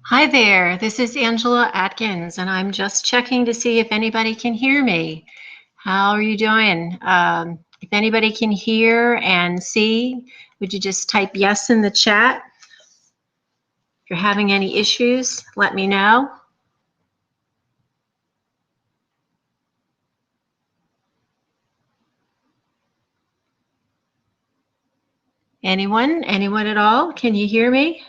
Hi there, this is Angela Atkins, and I'm just checking to see if anybody can hear me. How are you doing? If anybody can hear and see, would you just type yes in the chat? If you're having any issues, let me know. Anyone? Anyone at all? Can you hear me?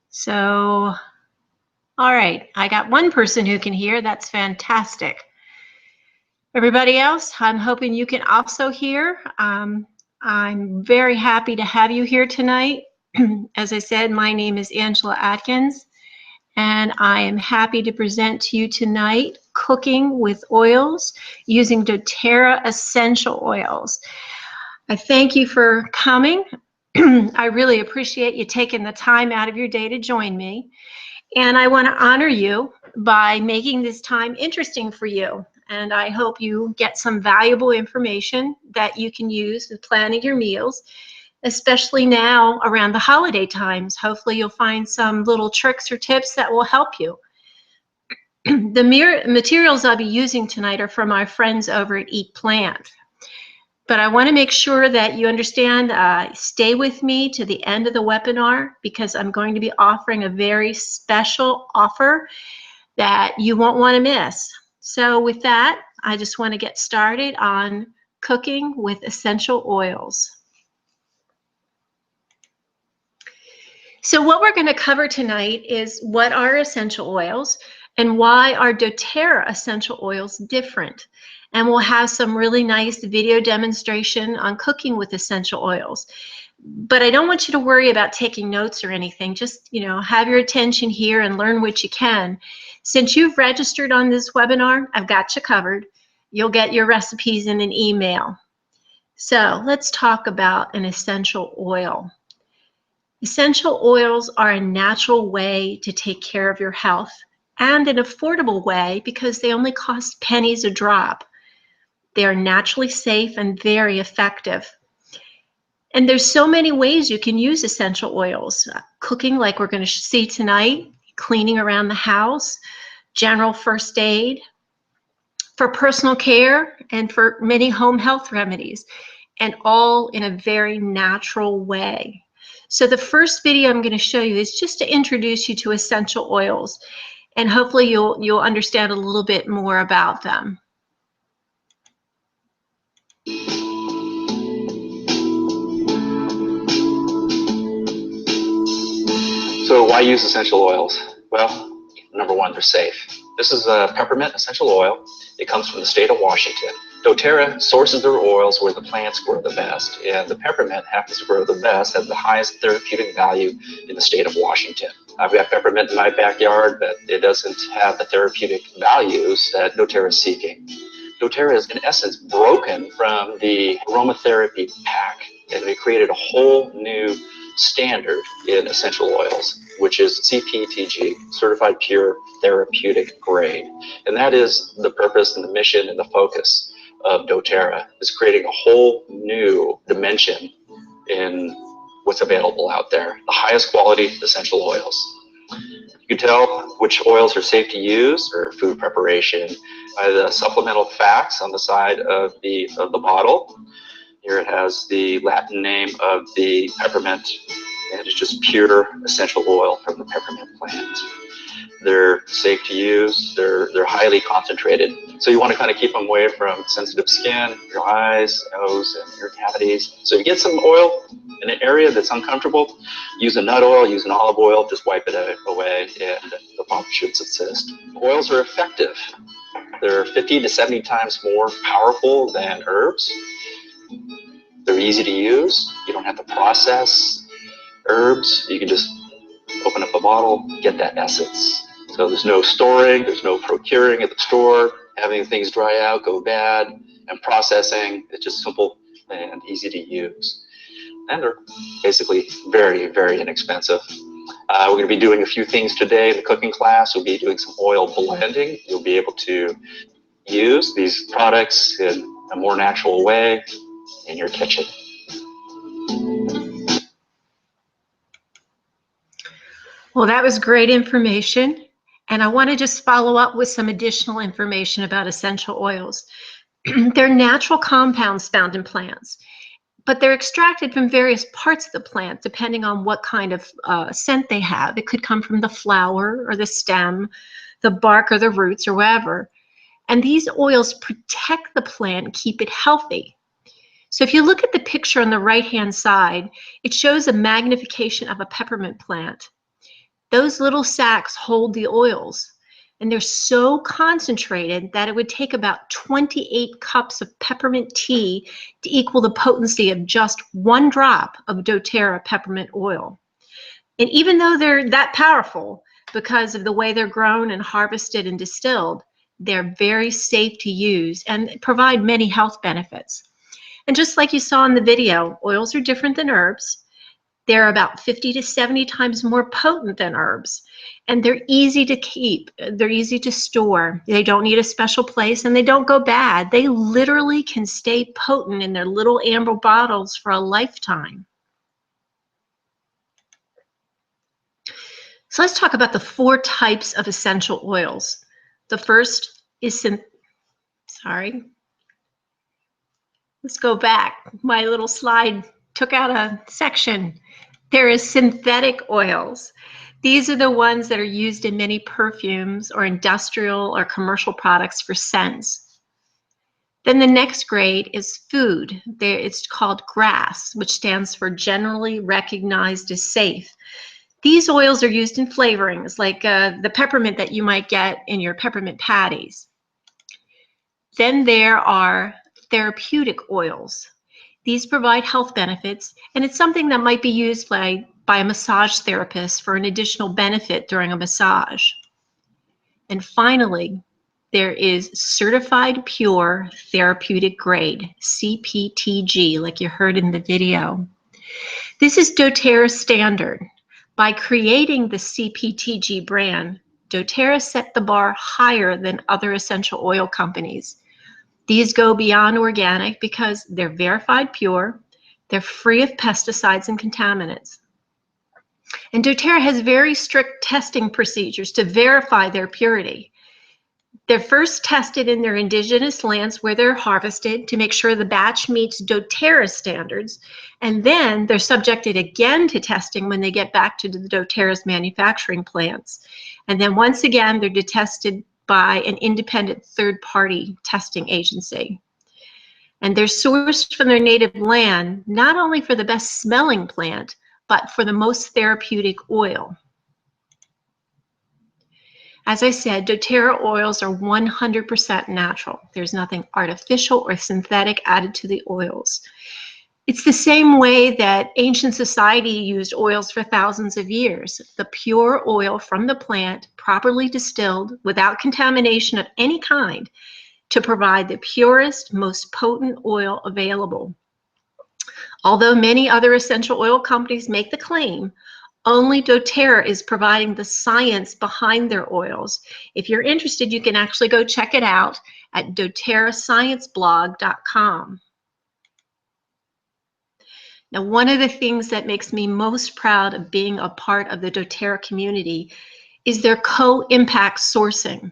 So, all right, I got one person who can hear. That's fantastic. Everybody else, I'm hoping you can also hear. I'm very happy to have you here tonight. As I said, my name is Angela Atkins, and I am happy to present to you tonight cooking with oils using doTERRA essential oils. I thank you for coming. I really appreciate you taking the time out of your day to join me. And I want to honor you by making this time interesting for you. And I hope you get some valuable information that you can use in planning your meals, especially now around the holiday times. Hopefully you'll find some little tricks or tips that will help you. The materials I'll be using tonight are from our friends over at Eat Plant. But I want to make sure that you understand, stay with me to the end of the webinar because I'm going to be offering a very special offer that you won't want to miss. So with that, I just want to get started on cooking with essential oils. So what we're going to cover tonight is what are essential oils and why are doTERRA essential oils different. And we'll have some really nice video demonstration on cooking with essential oils. But I don't want you to worry about taking notes or anything. Just, have your attention here and learn what you can. Since you've registered on this webinar, I've got you covered. You'll get your recipes in an email. So let's talk about an essential oil. Essential oils are a natural way to take care of your health and an affordable way because they only cost pennies a drop. They are naturally safe and very effective. And there's so many ways you can use essential oils. Cooking, like we're going to see tonight, cleaning around the house, general first aid, for personal care, and for many home health remedies, and all in a very natural way. So the first video I'm going to show you is just to introduce you to essential oils, and hopefully you'll understand a little bit more about them. So why use essential oils? Well, number one, they're safe. This is a peppermint essential oil. It comes from the state of Washington. doTERRA sources their oils where the plants grow the best, and the peppermint happens to grow the best, has the highest therapeutic value in the state of Washington. I've got peppermint in my backyard, but it doesn't have the therapeutic values that doTERRA is seeking. doTERRA is in essence broken from the aromatherapy pack, and they created a whole new standard in essential oils, which is CPTG, Certified Pure Therapeutic Grade. And that is the purpose and the mission and the focus of doTERRA, is creating a whole new dimension in what's available out there, the highest quality essential oils. You can tell which oils are safe to use or food preparation by the supplemental facts on the side of the bottle. Here it has the Latin name of the peppermint, and it's just pure essential oil from the peppermint plant. They're safe to use, they're highly concentrated. So you want to kind of keep them away from sensitive skin, your eyes, nose, and ear cavities. So you get some oil in an area that's uncomfortable, use a nut oil, use an olive oil, just wipe it away, and the problem should subsist. Oils are effective. They're 50 to 70 times more powerful than herbs. They're easy to use. You don't have to process herbs. You can just open up a bottle, get that essence. So there's no storing, there's no procuring at the store, having things dry out, go bad, and processing. It's just simple and easy to use. And they're basically very, very inexpensive. We're going to be doing a few things today in the cooking class. We'll be doing some oil blending. You'll be able to use these products in a more natural way in your kitchen. Well, that was great information. And I want to just follow up with some additional information about essential oils. They're natural compounds found in plants, but they're extracted from various parts of the plant depending on what kind of scent they have. It could come from the flower or the stem, the bark or the roots or wherever. And these oils protect the plant and keep it healthy. So if you look at the picture on the right-hand side, it shows a magnification of a peppermint plant. Those little sacs hold the oils, and they're so concentrated that it would take about 28 cups of peppermint tea to equal the potency of just 1 drop of doTERRA peppermint oil. And even though they're that powerful, because of the way they're grown and harvested and distilled, they're very safe to use and provide many health benefits. And just like you saw in the video, oils are different than herbs. They're about 50 to 70 times more potent than herbs, and they're easy to keep. They're easy to store. They don't need a special place, and they don't go bad. They literally can stay potent in their little amber bottles for a lifetime. So let's talk about the 4 types of essential oils. The first is let's go back. My little slide took out a section. There is synthetic oils. These are the ones that are used in many perfumes or industrial or commercial products for scents. Then the next grade is food. It's called GRAS, which stands for Generally Recognized as Safe. These oils are used in flavorings like the peppermint that you might get in your peppermint patties. Then there are therapeutic oils. These provide health benefits, and it's something that might be used by a massage therapist for an additional benefit during a massage. And finally, there is certified pure therapeutic grade, CPTG, like you heard in the video. This is doTERRA's standard. By creating the CPTG brand, doTERRA set the bar higher than other essential oil companies. These go beyond organic because they're verified pure, they're free of pesticides and contaminants. And doTERRA has very strict testing procedures to verify their purity. They're first tested in their indigenous lands where they're harvested to make sure the batch meets doTERRA standards, and then they're subjected again to testing when they get back to the doTERRA's manufacturing plants. And then once again, they're tested by an independent third-party testing agency. And they're sourced from their native land, not only for the best smelling plant, but for the most therapeutic oil. As I said, doTERRA oils are 100% natural. There's nothing artificial or synthetic added to the oils. It's the same way that ancient society used oils for thousands of years. The pure oil from the plant, properly distilled, without contamination of any kind, to provide the purest, most potent oil available. Although many other essential oil companies make the claim, only doTERRA is providing the science behind their oils. If you're interested, you can actually go check it out at doTERRAscienceblog.com. Now, one of the things that makes me most proud of being a part of the doTERRA community is their co-impact sourcing.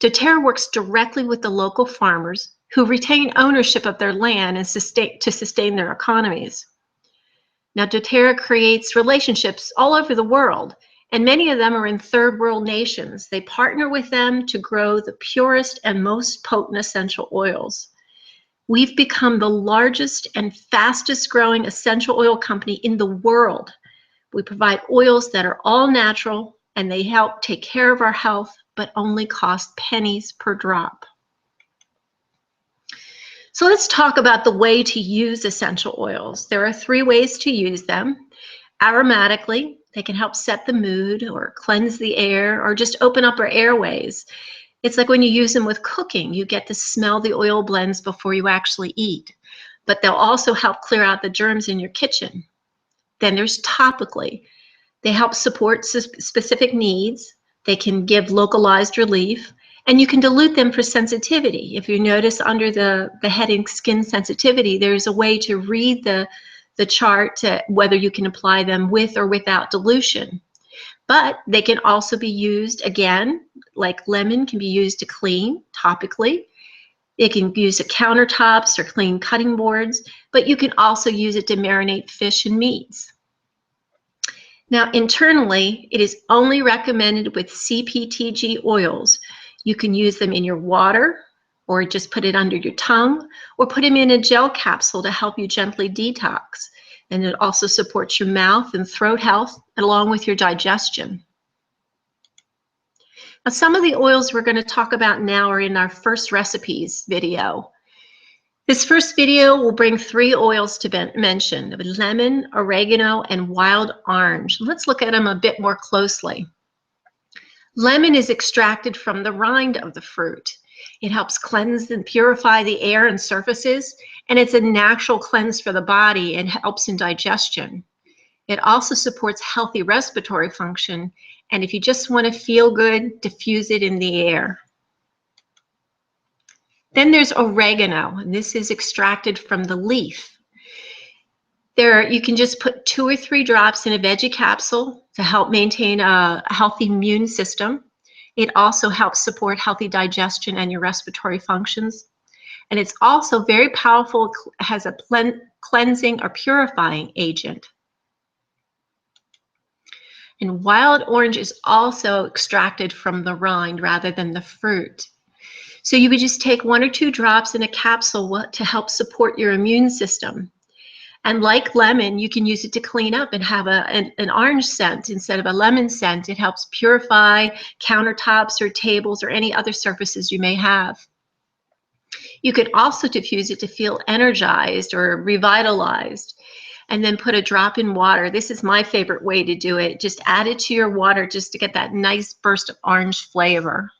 doTERRA works directly with the local farmers who retain ownership of their land and to sustain their economies. Now, doTERRA creates relationships all over the world, and many of them are in third world nations. They partner with them to grow the purest and most potent essential oils. We've become the largest and fastest growing essential oil company in the world. We provide oils that are all natural, and they help take care of our health, but only cost pennies per drop. So let's talk about the way to use essential oils. There are 3 ways to use them. Aromatically, they can help set the mood or cleanse the air or just open up our airways. It's like when you use them with cooking, you get to smell the oil blends before you actually eat. But they'll also help clear out the germs in your kitchen. Then there's topically. They help support specific needs. They can give localized relief, And you can dilute them for sensitivity. If you notice under the heading skin sensitivity, there's a way to read the chart to whether you can apply them with or without dilution. But they can also be used, again, like lemon can be used to clean topically. It can be used at countertops or clean cutting boards, but you can also use it to marinate fish and meats. Now, internally, it is only recommended with CPTG oils. You can use them in your water, or just put it under your tongue, or put them in a gel capsule to help you gently detox. And it also supports your mouth and throat health, along with your digestion. Now, some of the oils we're going to talk about now are in our first recipes video. This first video will bring 3 oils to mention: lemon, oregano, and wild orange. Let's look at them a bit more closely. Lemon is extracted from the rind of the fruit. It helps cleanse and purify the air and surfaces, and it's a natural cleanse for the body and helps in digestion. It also supports healthy respiratory function, and if you just want to feel good, diffuse it in the air. Then there's oregano, and this is extracted from the leaf. You can just put 2 or 3 drops in a veggie capsule to help maintain a healthy immune system. It also helps support healthy digestion and your respiratory functions. And it's also very powerful, has a cleansing or purifying agent. And wild orange is also extracted from the rind rather than the fruit. So you would just take 1 or 2 drops in a capsule to help support your immune system. And like lemon, you can use it to clean up and have an orange scent instead of a lemon scent. It helps purify countertops or tables or any other surfaces you may have. You can also diffuse it to feel energized or revitalized, and then put a drop in water. This is my favorite way to do it. Just add it to your water just to get that nice burst of orange flavor.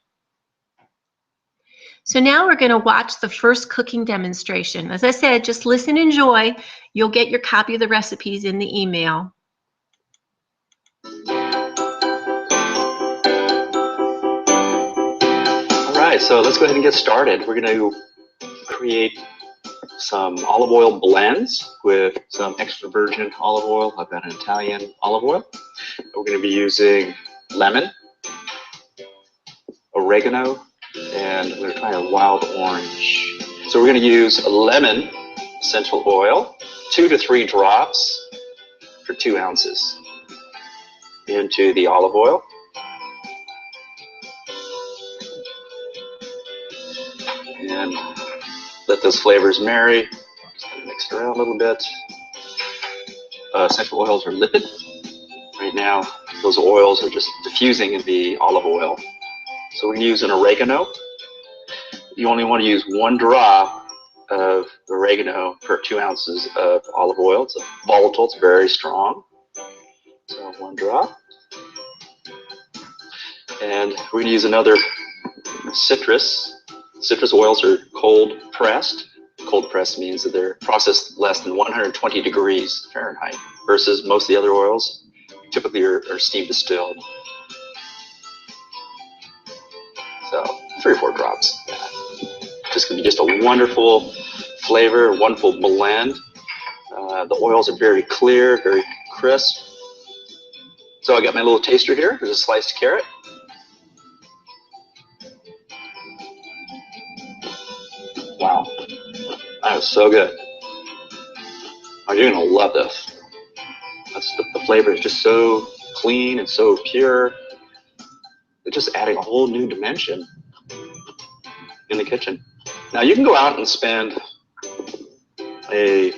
So now we're going to watch the first cooking demonstration. As I said, just listen and enjoy. You'll get your copy of the recipes in the email. All right, so let's go ahead and get started. We're going to create some olive oil blends with some extra virgin olive oil. I've got an Italian olive oil. We're going to be using lemon, oregano, and we're going to try a wild orange. So we're going to use a lemon essential oil, 2 to 3 drops for 2 ounces into the olive oil. And let those flavors marry. Just mix it around a little bit. Essential oils are lipid. Right now, those oils are just diffusing in the olive oil. So we're going to use an oregano. You only want to use 1 drop of oregano per 2 ounces of olive oil. It's a volatile, it's very strong. So 1 drop. And we're going to use another citrus. Citrus oils are cold pressed. Cold pressed means that they're processed less than 120 degrees Fahrenheit versus most of the other oils typically are steam distilled. So 3 or 4 drops. Just going to be just a wonderful flavor, a wonderful blend. The oils are very clear, very crisp. So I got my little taster here. There's a sliced carrot. Wow, that is so good. Oh, you're going to love this. The flavor is just so clean and so pure. It's just adding a whole new dimension in the kitchen. Now you can go out and spend $13,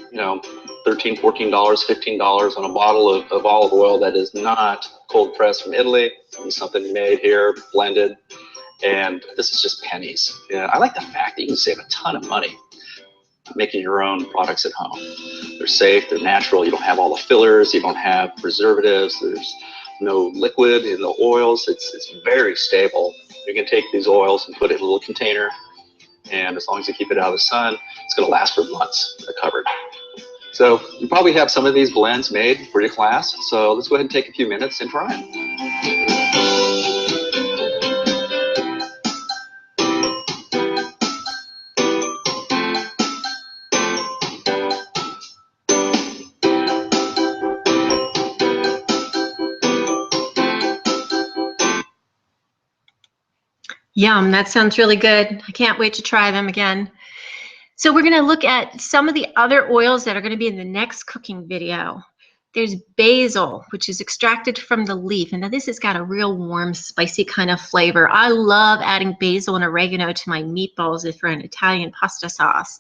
$14, $15 on a bottle of olive oil that is not cold pressed from Italy. It's something made here, blended, and this is just pennies. Yeah, I like the fact that you can save a ton of money making your own products at home. They're safe, they're natural, you don't have all the fillers, you don't have preservatives, there's no liquid in the oils, it's very stable. You can take these oils and put it in a little container, and as long as you keep it out of the sun, it's going to last for months covered. So you probably have some of these blends made for your class, so let's go ahead and take a few minutes and try them. Yum, that sounds really good. I can't wait to try them again. So we're going to look at some of the other oils that are going to be in the next cooking video. There's basil, which is extracted from the leaf. And now this has got a real warm, spicy kind of flavor. I love adding basil and oregano to my meatballs if for an Italian pasta sauce.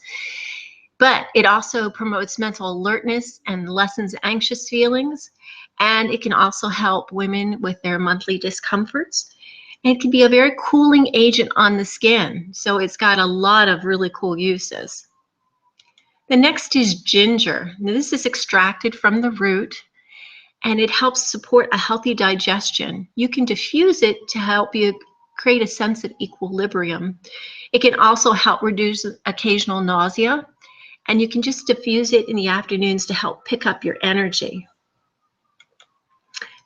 But it also promotes mental alertness and lessens anxious feelings. And it can also help women with their monthly discomforts. And it can be a very cooling agent on the skin. So it's got a lot of really cool uses. The next is ginger. Now, this is extracted from the root, and it helps support a healthy digestion. You can diffuse it to help you create a sense of equilibrium. It can also help reduce occasional nausea, and you can just diffuse it in the afternoons to help pick up your energy.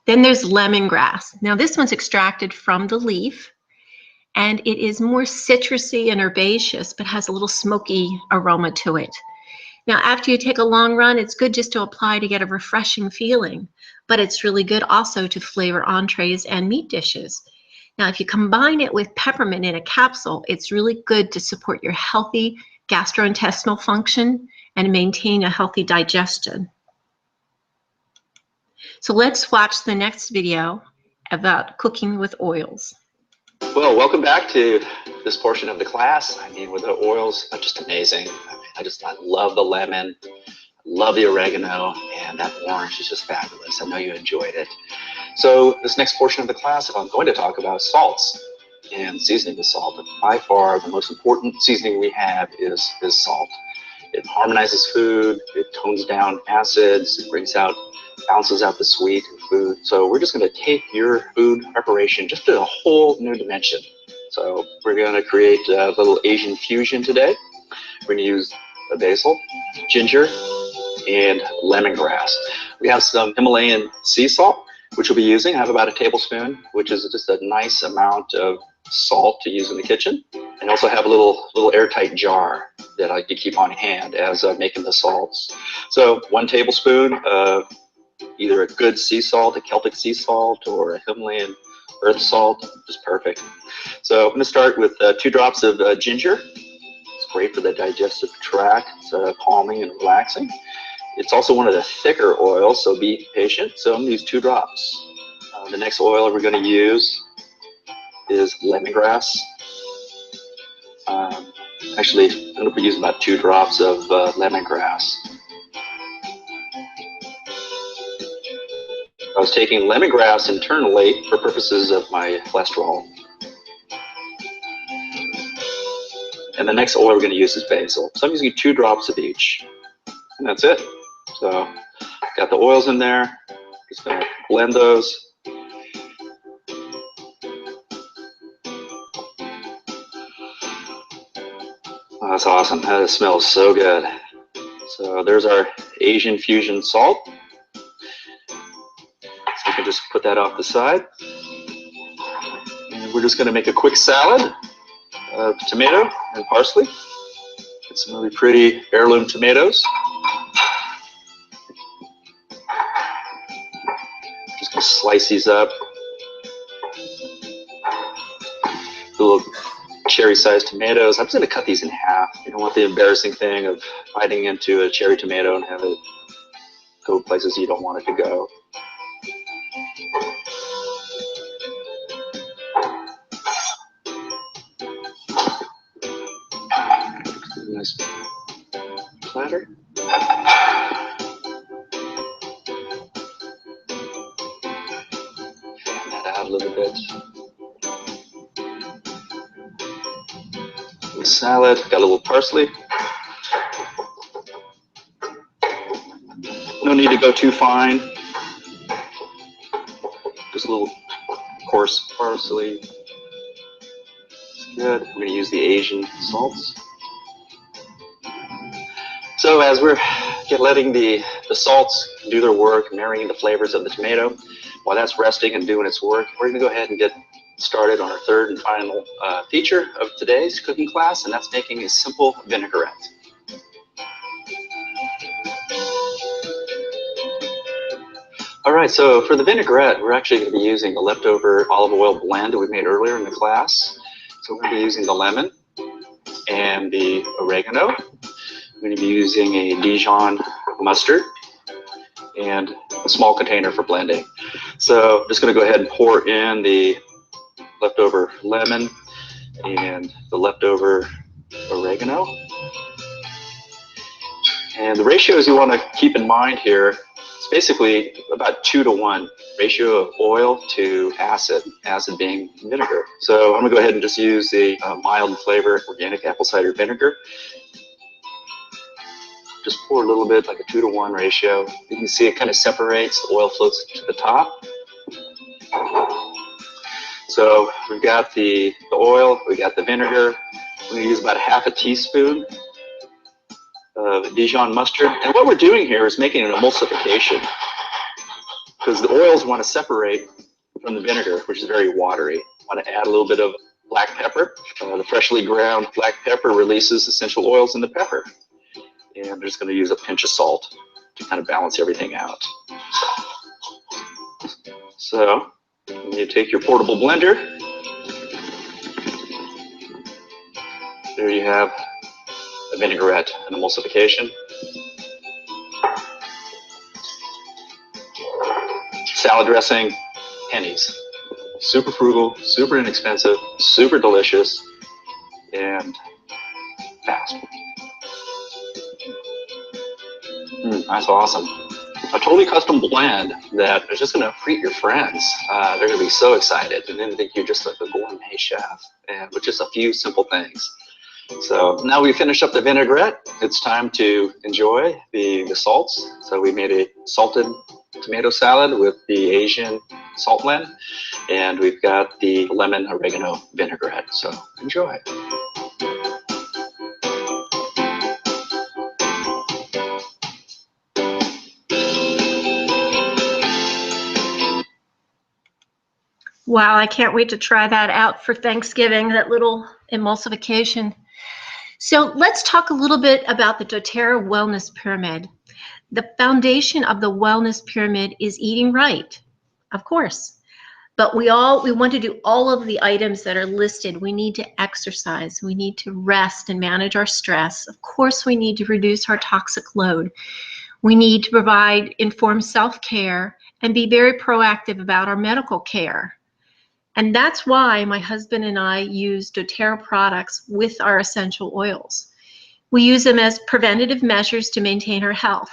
Then there's lemongrass. Now, this one's extracted from the leaf, and it is more citrusy and herbaceous, but has a little smoky aroma to it. Now, after you take a long run, it's good just to apply to get a refreshing feeling, but it's really good also to flavor entrees and meat dishes. Now, if you combine it with peppermint in a capsule, it's really good to support your healthy gastrointestinal function and maintain a healthy digestion. So let's watch the next video about cooking with oils. Well, welcome back to this portion of the class. I mean, with the oils are just amazing. I love the lemon, love the oregano, and that orange is just fabulous. I know you enjoyed it. So this next portion of the class, I'm going to talk about salts and seasoning with salt. And by far, the most important seasoning we have is salt. It harmonizes food, it tones down acids, it balances out the sweet in food. So we're just going to take your food preparation just to a whole new dimension. So we're going to create a little Asian fusion today. We're going to use basil, ginger, and lemongrass. We have some Himalayan sea salt, which we'll be using. I have about a tablespoon, which is just a nice amount of salt to use in the kitchen. And also have a little airtight jar that I can keep on hand as I'm making the salts. So 1 tablespoon of either a good sea salt, a Celtic sea salt, or a Himalayan earth salt, just perfect. So I'm going to start with 2 drops of ginger. It's great for the digestive tract. It's calming and relaxing. It's also one of the thicker oils, so be patient. So I'm going to use 2 drops. The next oil we're going to use is lemongrass. Actually, I'm going to be using about 2 drops of lemongrass. I was taking lemongrass internally for purposes of my cholesterol. And the next oil we're going to use is basil. So I'm using 2 drops of each. And that's it. So got the oils in there. Just going to blend those. Oh, that's awesome. That smells so good. So there's our Asian fusion salt. So we can just put that off the side. And we're just going to make a quick salad of tomato and parsley. Get some really pretty heirloom tomatoes. Just going to slice these up. Little cherry-sized tomatoes. I'm just going to cut these in half. You don't want the embarrassing thing of biting into a cherry tomato and have it go places you don't want it to go. Nice platter. Fan that out a little bit. The salad, got a little parsley. No need to go too fine. Just a little coarse parsley. It's good. We're going to use the Asian salts. So as we're letting the salts do their work, marrying the flavors of the tomato, while that's resting and doing its work, we're going to go ahead and get started on our 3rd and final feature of today's cooking class, and that's making a simple vinaigrette. All right, so for the vinaigrette, we're actually going to be using the leftover olive oil blend that we made earlier in the class. So we're going to be using the lemon and the oregano. I'm going to be using a Dijon mustard and a small container for blending. So I'm just going to go ahead and pour in the leftover lemon and the leftover oregano. And the ratios you want to keep in mind here, it's basically about 2-to-1 ratio of oil to acid, acid being vinegar. So I'm going to go ahead and just use the mild flavor organic apple cider vinegar. Just pour a little bit, like a 2-to-1 ratio. You can see it kind of separates, the oil floats to the top. So we've got the oil, we got the vinegar. We're going to use about 1/2 teaspoon of Dijon mustard. And what we're doing here is making an emulsification, because the oils want to separate from the vinegar, which is very watery. Want to add a little bit of black pepper. The freshly ground black pepper releases essential oils in the pepper. And I'm just going to use a pinch of salt to kind of balance everything out. So you take your portable blender. There you have a vinaigrette, an emulsification. Salad dressing, pennies. Super frugal, super inexpensive, super delicious, and fast. That's awesome. A totally custom blend that is just going to treat your friends. They're going to be so excited, and then think you're just like a gourmet chef, and with just a few simple things. So now we finished up the vinaigrette, it's time to enjoy the salts. So we made a salted tomato salad with the Asian salt blend, and we've got the lemon oregano vinaigrette. So enjoy. Wow, I can't wait to try that out for Thanksgiving, that little emulsification. So let's talk a little bit about the doTERRA Wellness Pyramid. The foundation of the wellness pyramid is eating right, of course. But we want to do all of the items that are listed. We need to exercise. We need to rest and manage our stress. Of course, we need to reduce our toxic load. We need to provide informed self-care and be very proactive about our medical care. And that's why my husband and I use doTERRA products with our essential oils. We use them as preventative measures to maintain our health.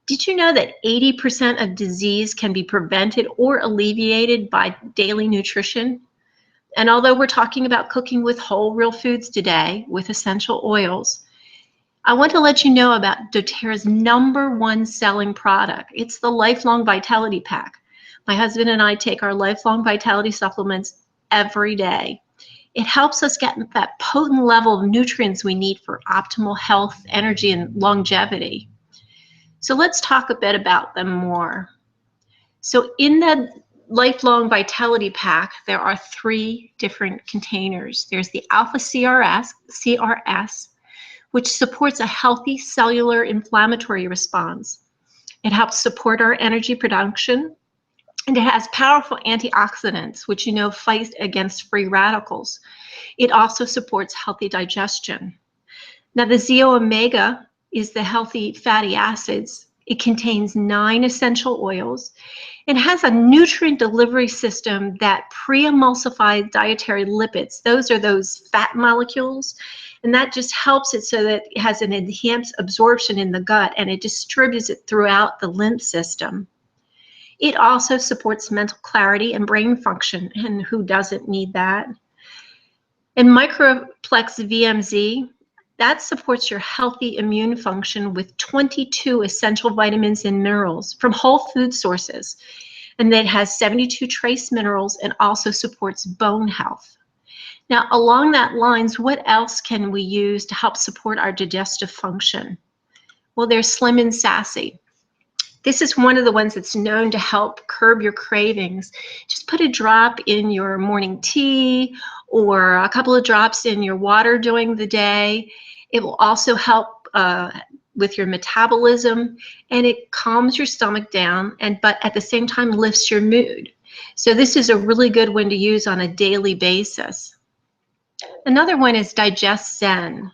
Did you know that 80% of disease can be prevented or alleviated by daily nutrition? And although we're talking about cooking with whole real foods today with essential oils, I want to let you know about doTERRA's #1 selling product. It's the Lifelong Vitality Pack. My husband and I take our Lifelong Vitality supplements every day. It helps us get that potent level of nutrients we need for optimal health, energy, and longevity. So let's talk a bit about them more. So in the Lifelong Vitality Pack, there are 3 different containers. There's the Alpha CRS, which supports a healthy cellular inflammatory response. It helps support our energy production. And it has powerful antioxidants, which fight against free radicals. It also supports healthy digestion. Now, the Zeo Omega is the healthy fatty acids. It contains 9 essential oils. It has a nutrient delivery system that pre-emulsifies dietary lipids. Those are those fat molecules. And that just helps it so that it has an enhanced absorption in the gut, and it distributes it throughout the lymph system. It also supports mental clarity and brain function, and who doesn't need that? And Microplex VMZ, that supports your healthy immune function with 22 essential vitamins and minerals from whole food sources. And it has 72 trace minerals and also supports bone health. Now, along that lines, what else can we use to help support our digestive function? Well, there's Slim and Sassy. This is one of the ones that's known to help curb your cravings. Just put a drop in your morning tea or a couple of drops in your water during the day. It will also help with your metabolism, and it calms your stomach down, but at the same time lifts your mood. So this is a really good one to use on a daily basis. Another one is Digest Zen.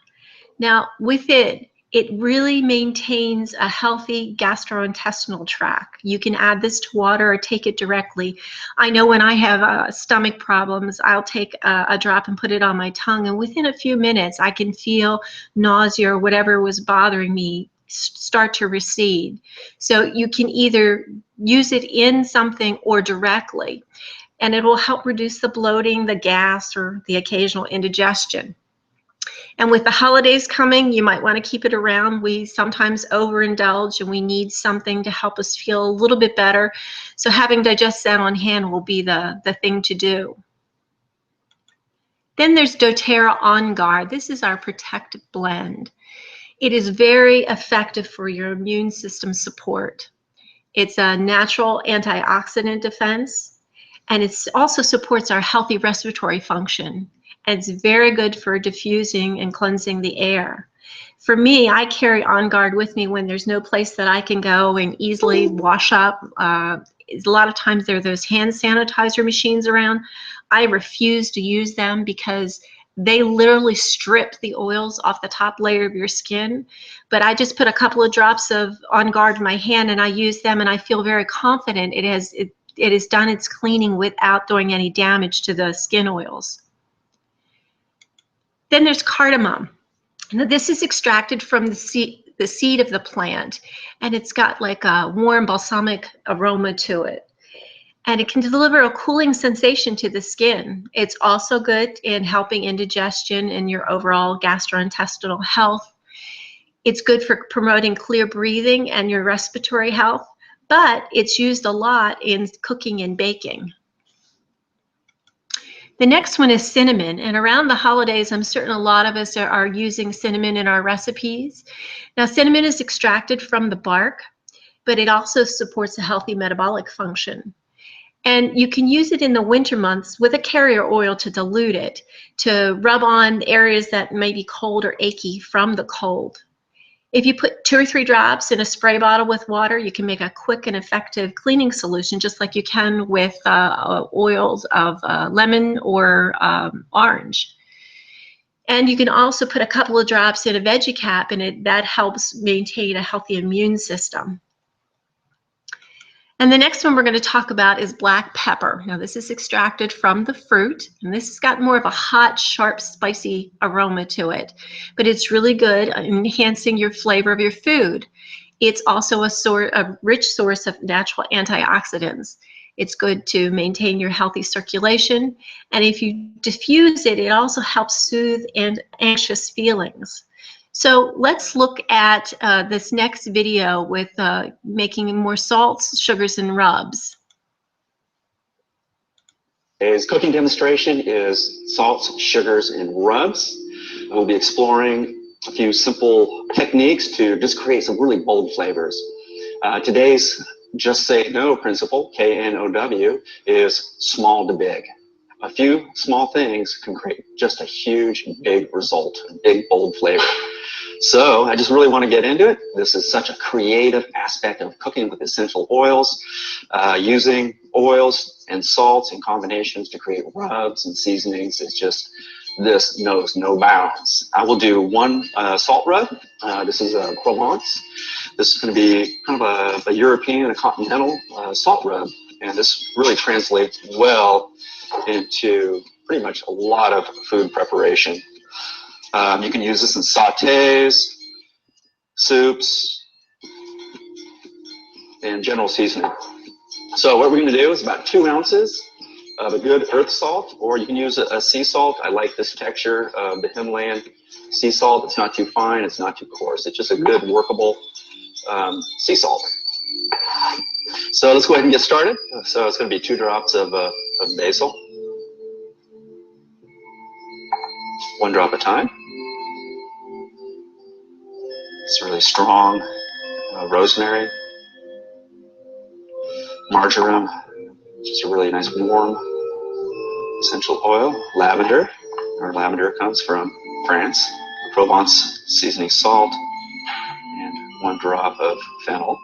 Now, with it, it really maintains a healthy gastrointestinal tract. You can add this to water or take it directly. I know when I have stomach problems, I'll take a drop and put it on my tongue, and within a few minutes, I can feel nausea or whatever was bothering me start to recede. So you can either use it in something or directly, and it will help reduce the bloating, the gas, or the occasional indigestion. And with the holidays coming, you might want to keep it around. We sometimes overindulge and we need something to help us feel a little bit better. So having Digest Zen on hand will be the thing to do. Then there's doTERRA On Guard. This is our protective blend. It is very effective for your immune system support. It's a natural antioxidant defense, and it also supports our healthy respiratory function. And it's very good for diffusing and cleansing the air. For me, I carry On Guard with me when there's no place that I can go and easily wash up. A lot of times there are those hand sanitizer machines around. I refuse to use them because they literally strip the oils off the top layer of your skin. But I just put a couple of drops of On Guard in my hand and I use them, and I feel very confident it has done its cleaning without doing any damage to the skin oils. Then there's cardamom. Now this is extracted from the seed of the plant, and it's got like a warm balsamic aroma to it. And it can deliver a cooling sensation to the skin. It's also good in helping indigestion and your overall gastrointestinal health. It's good for promoting clear breathing and your respiratory health, but it's used a lot in cooking and baking. The next one is cinnamon, and around the holidays, I'm certain a lot of us are using cinnamon in our recipes. Now, cinnamon is extracted from the bark, but it also supports a healthy metabolic function. And you can use it in the winter months with a carrier oil to dilute it, to rub on areas that may be cold or achy from the cold. If you put 2 or 3 drops in a spray bottle with water, you can make a quick and effective cleaning solution, just like you can with oils of lemon or orange. And you can also put a couple of drops in a veggie cap, and that helps maintain a healthy immune system. And the next one we're going to talk about is black pepper. Now this is extracted from the fruit, and this has got more of a hot, sharp, spicy aroma to it. But it's really good at enhancing your flavor of your food. It's also a rich source of natural antioxidants. It's good to maintain your healthy circulation. And if you diffuse it, it also helps soothe anxious feelings. So let's look at this next video with making more salts, sugars, and rubs. Today's cooking demonstration is salts, sugars, and rubs. We'll be exploring a few simple techniques to just create some really bold flavors. Today's Just Say No principle, KNOW, is small to big. A few small things can create just a huge, big result, a big, bold flavor. So I just really want to get into it. This is such a creative aspect of cooking with essential oils, using oils and salts in combinations to create rubs and seasonings. It's just, this knows no bounds. I will do one salt rub. This is a Provence. This is going to be kind of a European, a continental salt rub. And this really translates well into pretty much a lot of food preparation. You can use this in sautés, soups, and general seasoning. So what we're going to do is about 2 ounces of a good earth salt, or you can use a sea salt. I like this texture of the Himalayan sea salt. It's not too fine, it's not too coarse. It's just a good workable sea salt. So let's go ahead and get started. So it's going to be 2 drops of basil, 1 drop at a time. It's really strong. Rosemary, marjoram, just a really nice warm essential oil. Lavender, our lavender comes from France. Provence seasoning salt, and 1 drop of fennel.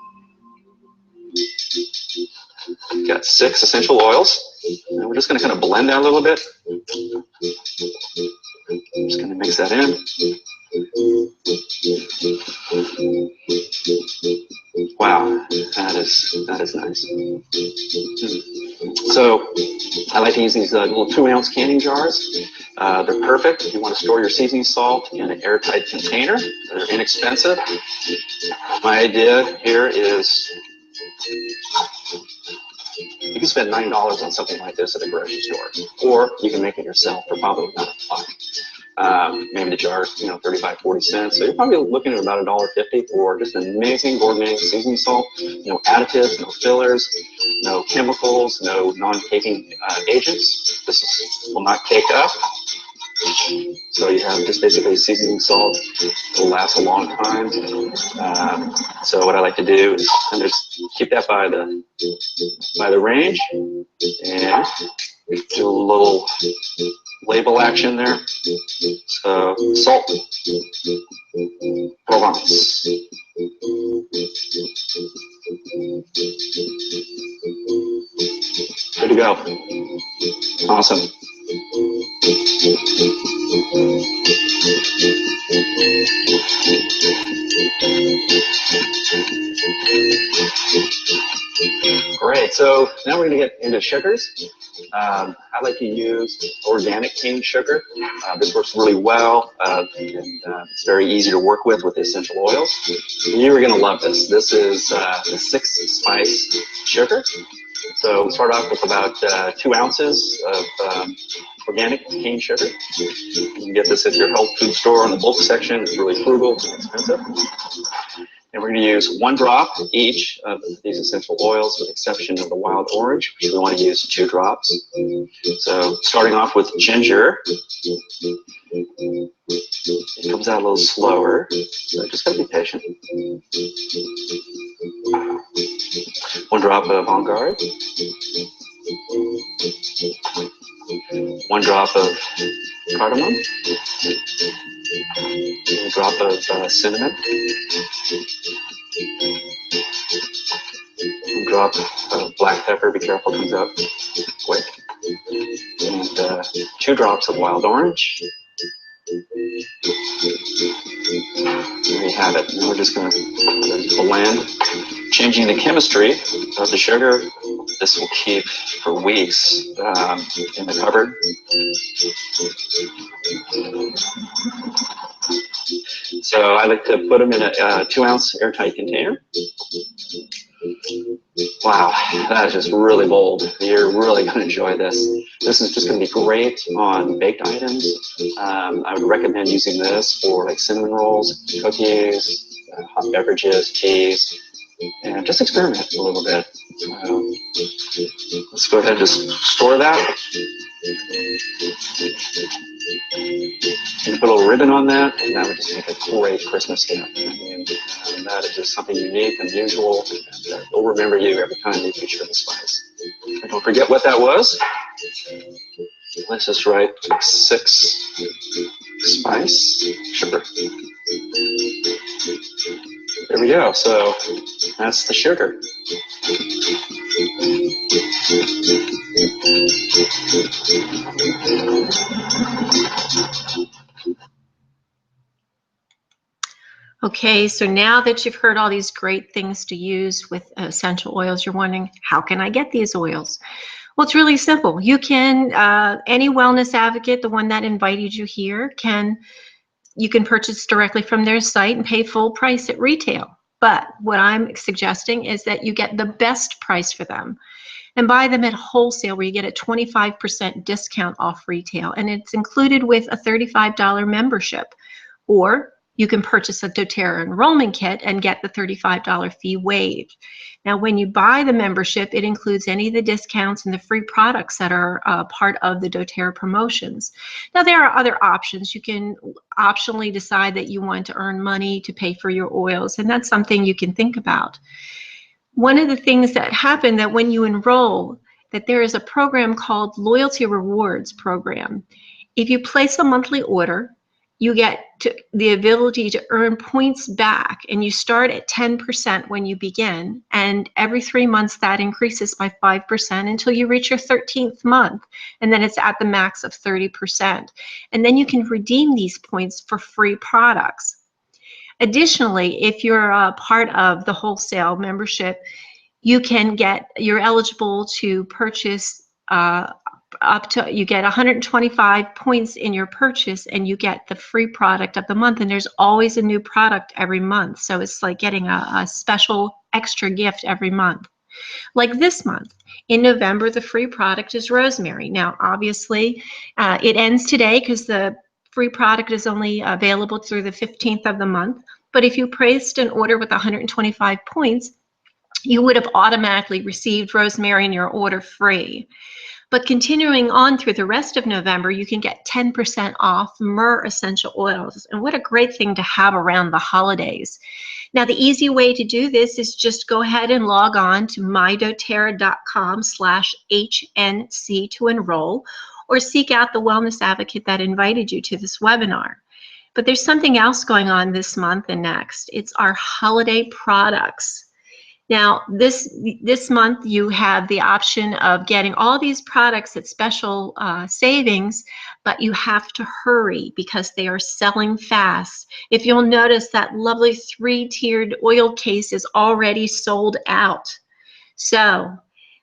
Got 6 essential oils, and we're just going to kind of blend that a little bit. mix that in. Wow, that is nice. So I like to use these little 2-ounce canning jars. They're perfect if you want to store your seasoning salt in an airtight container. They're inexpensive. My idea here is you can spend $9 on something like this at a grocery store, or you can make it yourself for probably not a lot. Maybe the jar, 35, 40 cents. So you're probably looking at about $1.50 for just an amazing gourmet seasoning salt. No additives, no fillers, no chemicals, no non-caking agents. This will not cake up. So you have just basically seasoning salt. It'll last a long time. So what I like to do is just keep that by the range and do a little label action there. So salt, Provence. Good to go. Awesome. Great. So now we're going to get into sugars. I like to use organic cane sugar. This works really well, and it's very easy to work with essential oils. You're going to love this. This is the 6-spice sugar. So we start off with about 2 ounces of organic cane sugar. You can get this at your health food store on the bulk section. It's really frugal and inexpensive. And we're going to use 1 drop each of these essential oils, with the exception of the wild orange, which we want to use 2 drops. So starting off with ginger. It comes out a little slower, so just got to be patient. 1 drop of On Guard. 1 drop of cardamom. 1 drop of cinnamon. 1 drop of black pepper. Be careful, it comes out quick. And 2 drops of wild orange. There you have it. Now we're just going to blend, changing the chemistry of the sugar. This will keep for weeks in the cupboard. So I like to put them in a 2-ounce airtight container. Wow, that is just really bold. You're really going to enjoy this. This is just going to be great on baked items. I would recommend using this for like cinnamon rolls, cookies, hot beverages, teas, and just experiment a little bit. Let's go ahead and just store that. And put a little ribbon on that, and that would just make a great Christmas gift. And that is just something unique, unusual, and they'll remember you every time they feature the spice. And don't forget what that was. Let's just write 6-spice sugar. There we go. So that's the sugar. Okay, so now that you've heard all these great things to use with essential oils, you're wondering, how can I get these oils? Well, it's really simple. You can, any wellness advocate, the one that invited you here, you can purchase directly from their site and pay full price at retail. But what I'm suggesting is that you get the best price for them and buy them at wholesale, where you get a 25% discount off retail, and it's included with a $35 membership. Or you can purchase a doTERRA enrollment kit and get the $35 fee waived. Now, when you buy the membership, it includes any of the discounts and the free products that are part of the doTERRA promotions. Now, there are other options. You can optionally decide that you want to earn money to pay for your oils, and that's something you can think about. One of the things that happen that when you enroll, that there is a program called Loyalty Rewards Program. If you place a monthly order, you get the ability to earn points back, and you start at 10% when you begin, and every 3 months that increases by 5% until you reach your 13th month, and then it's at the max of 30%. And then you can redeem these points for free products. Additionally, if you're a part of the wholesale membership, you're eligible to purchase you get 125 points in your purchase, and you get the free product of the month. And there's always a new product every month. So it's like getting a special extra gift every month. Like this month, in November, the free product is rosemary. Now, obviously, it ends today because the free product is only available through the 15th of the month. But if you placed an order with 125 points, you would have automatically received rosemary in your order free. But continuing on through the rest of November, you can get 10% off myrrh essential oils. And what a great thing to have around the holidays. Now, the easy way to do this is just go ahead and log on to mydoterra.com/HNC to enroll, or seek out the wellness advocate that invited you to this webinar. But there's something else going on this month and next. It's our holiday products. Now, this month, you have the option of getting all these products at special savings, but you have to hurry because they are selling fast. If you'll notice, that lovely 3-tiered oil case is already sold out. So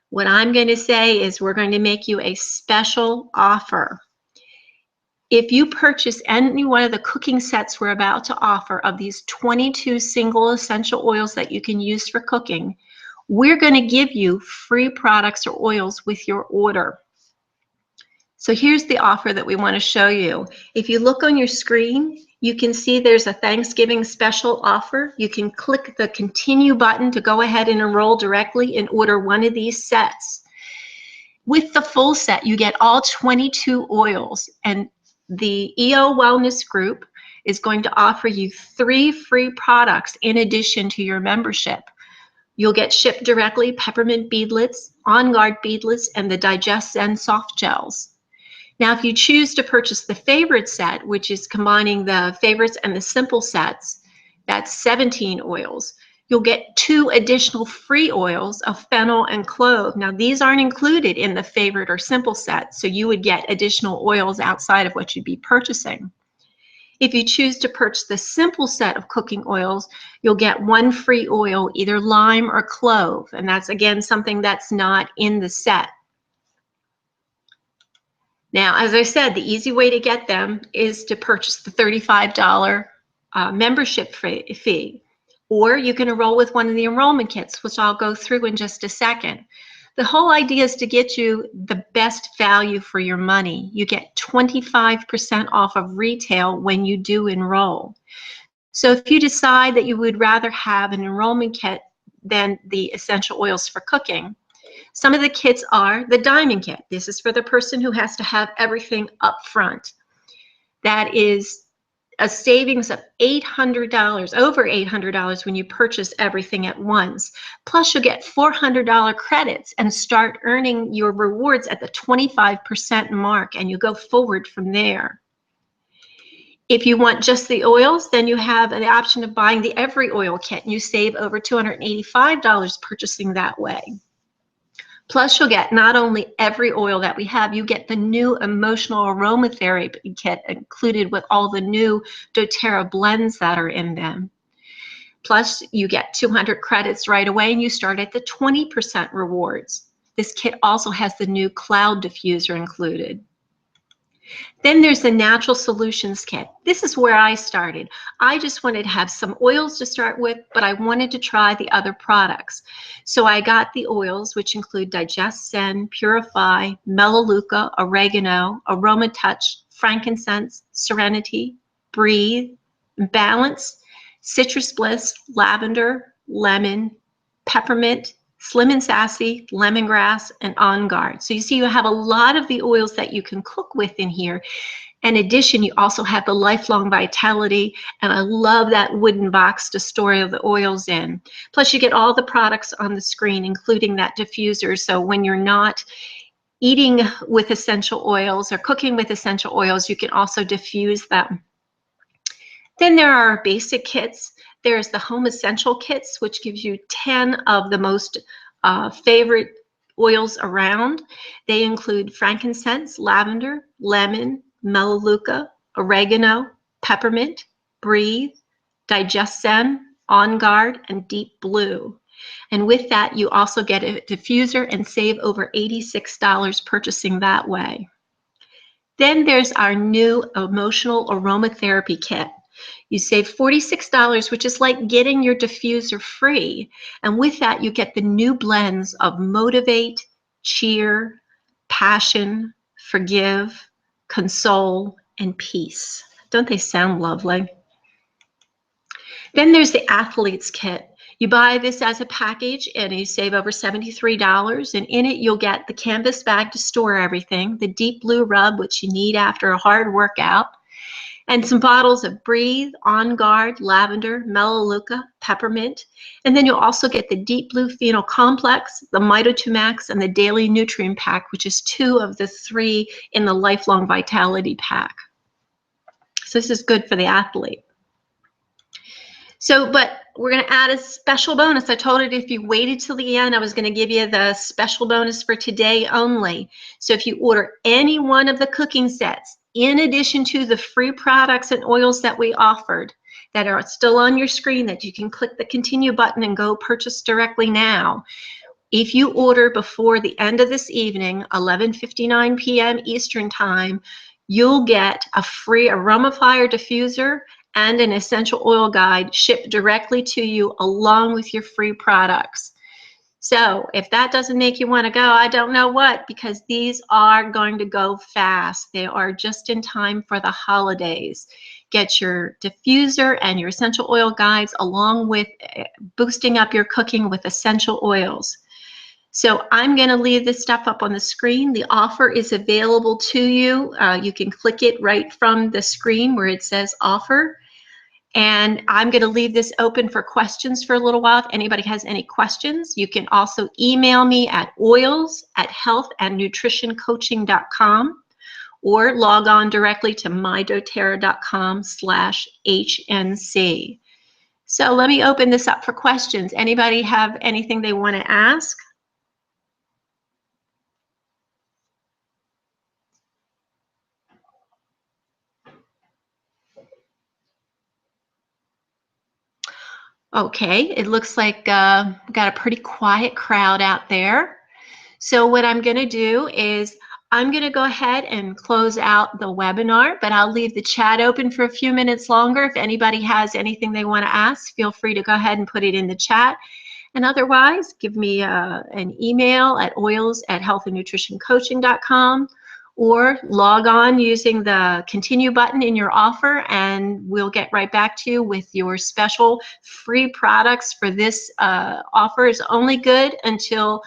what I'm going to say is we're going to make you a special offer. If you purchase any one of the cooking sets we're about to offer of these 22 single essential oils that you can use for cooking, we're going to give you free products or oils with your order. So here's the offer that we want to show you. If you look on your screen, you can see there's a Thanksgiving special offer. You can click the continue button to go ahead and enroll directly and order one of these sets. With the full set, you get all 22 oils, and the EO Wellness Group is going to offer you 3 free products in addition to your membership. You'll get shipped directly peppermint beadlets, On Guard beadlets, and the Digest Zen soft gels. Now, if you choose to purchase the favorite set, which is combining the favorites and the simple sets, that's 17 oils. You'll get 2 additional free oils of fennel and clove. Now, these aren't included in the favorite or simple set, so you would get additional oils outside of what you'd be purchasing. If you choose to purchase the simple set of cooking oils, you'll get 1 free oil, either lime or clove, and that's, again, something that's not in the set. Now, as I said, the easy way to get them is to purchase the $35 membership fee. Or you can enroll with one of the enrollment kits, which I'll go through in just a second. The whole idea is to get you the best value for your money. You get 25% off of retail when you do enroll. So if you decide that you would rather have an enrollment kit than the essential oils for cooking, some of the kits are the Diamond Kit. This is for the person who has to have everything up front. That is a savings of $800, over $800 when you purchase everything at once. Plus, you'll get $400 credits and start earning your rewards at the 25% mark, and you go forward from there. If you want just the oils, then you have the option of buying the Every Oil Kit, and you save over $285 purchasing that way. Plus, you'll get not only every oil that we have, you get the new emotional aromatherapy kit included with all the new doTERRA blends that are in them. Plus, you get 200 credits right away, and you start at the 20% rewards. This kit also has the new cloud diffuser included. Then there's the Natural Solutions Kit. This is where I started. I just wanted to have some oils to start with, but I wanted to try the other products. So I got the oils, which include Digest Zen, Purify, Melaleuca, Oregano, Aroma Touch, Frankincense, Serenity, Breathe, Balance, Citrus Bliss, Lavender, Lemon, Peppermint, Slim and Sassy, Lemongrass, and On Guard. So you see, you have a lot of the oils that you can cook with in here. In addition, you also have the Lifelong Vitality, and I love that wooden box to store the oils in. Plus, you get all the products on the screen, including that diffuser. So when you're not eating with essential oils or cooking with essential oils, you can also diffuse them. Then there are basic kits. There's the Home Essential Kits, which gives you 10 of the most favorite oils around. They include frankincense, lavender, lemon, melaleuca, oregano, peppermint, breathe, DigestZen, On Guard, and Deep Blue. And with that, you also get a diffuser and save over $86 purchasing that way. Then there's our new emotional aromatherapy kit. You save $46, which is like getting your diffuser free. And with that, you get the new blends of motivate, cheer, passion, forgive, console, and peace. Don't they sound lovely? Then there's the athlete's kit. You buy this as a package and you save over $73. And in it, you'll get the canvas bag to store everything, the Deep Blue rub, which you need after a hard workout, and some bottles of Breathe, On Guard, lavender, melaleuca, peppermint. And then you'll also get the Deep Blue Phenol Complex, the Mito2 Max, and the Daily Nutrient Pack, which is 2 of the 3 in the Lifelong Vitality Pack. So this is good for the athlete. So, but we're going to add a special bonus. I told it if you waited till the end, I was going to give you the special bonus for today only. So if you order any one of the cooking sets, in addition to the free products and oils that we offered that are still on your screen that you can click the continue button and go purchase directly now. If you order before the end of this evening, 11:59 p.m. Eastern Time, you'll get a free Aromafier diffuser and an essential oil guide shipped directly to you along with your free products. So if that doesn't make you want to go, I don't know what, because these are going to go fast. They are just in time for the holidays. Get your diffuser and your essential oil guides along with boosting up your cooking with essential oils. So I'm going to leave this stuff up on the screen. The offer is available to you. You can click it right from the screen where it says offer. And I'm going to leave this open for questions for a little while. If anybody has any questions, you can also email me at oils@healthandnutritioncoaching.com or log on directly to mydoterra.com/HNC. So let me open this up for questions. Anybody have anything they want to ask? Okay, it looks like we've got a pretty quiet crowd out there. So what I'm going to do is I'm going to go ahead and close out the webinar, but I'll leave the chat open for a few minutes longer. If anybody has anything they want to ask, feel free to go ahead and put it in the chat. And otherwise, give me an email at oils@healthandnutritioncoaching.com or log on using the continue button in your offer, and we'll get right back to you with your special free products for this offer. Is only good until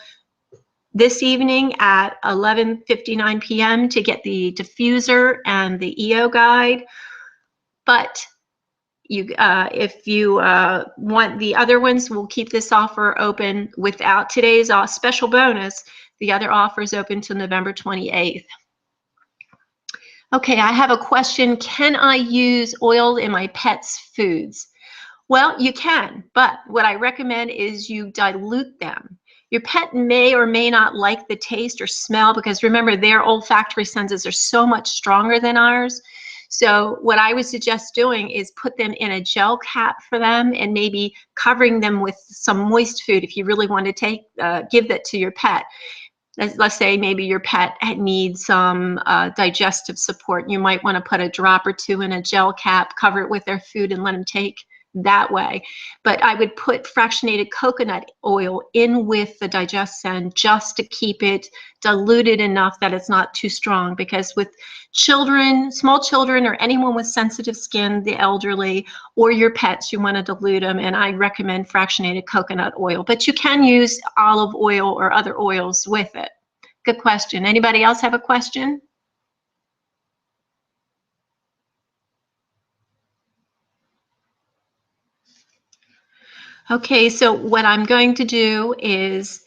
this evening at 11:59 p.m. to get the diffuser and the EO guide. But if you want the other ones, we'll keep this offer open without today's special bonus. The other offer is open till November 28th. Okay, I have a question. Can I use oil in my pet's foods? Well, you can, but what I recommend is you dilute them. Your pet may or may not like the taste or smell, because remember, their olfactory senses are so much stronger than ours. So what I would suggest doing is put them in a gel cap for them and maybe covering them with some moist food if you really want to give that to your pet. Let's say maybe your pet needs some digestive support. You might want to put a drop or 2 in a gel cap, cover it with their food, and let them take that way. But I would put fractionated coconut oil in with the DigestZen just to keep it diluted enough that it's not too strong, because with children, small children, or anyone with sensitive skin, the elderly, or your pets, you want to dilute them, and I recommend fractionated coconut oil. But you can use olive oil or other oils with it. Good question. Anybody else have a question? Okay, so what I'm going to do is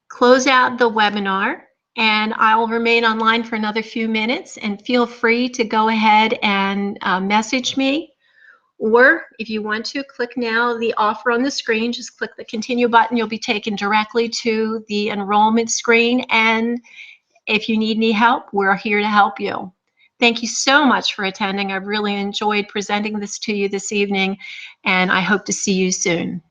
close out the webinar, and I'll remain online for another few minutes, and feel free to go ahead and message me Or if you want to, click now the offer on the screen. Just click the continue button. You'll be taken directly to the enrollment screen. And if you need any help, we're here to help you. Thank you so much for attending. I've really enjoyed presenting this to you this evening, and I hope to see you soon.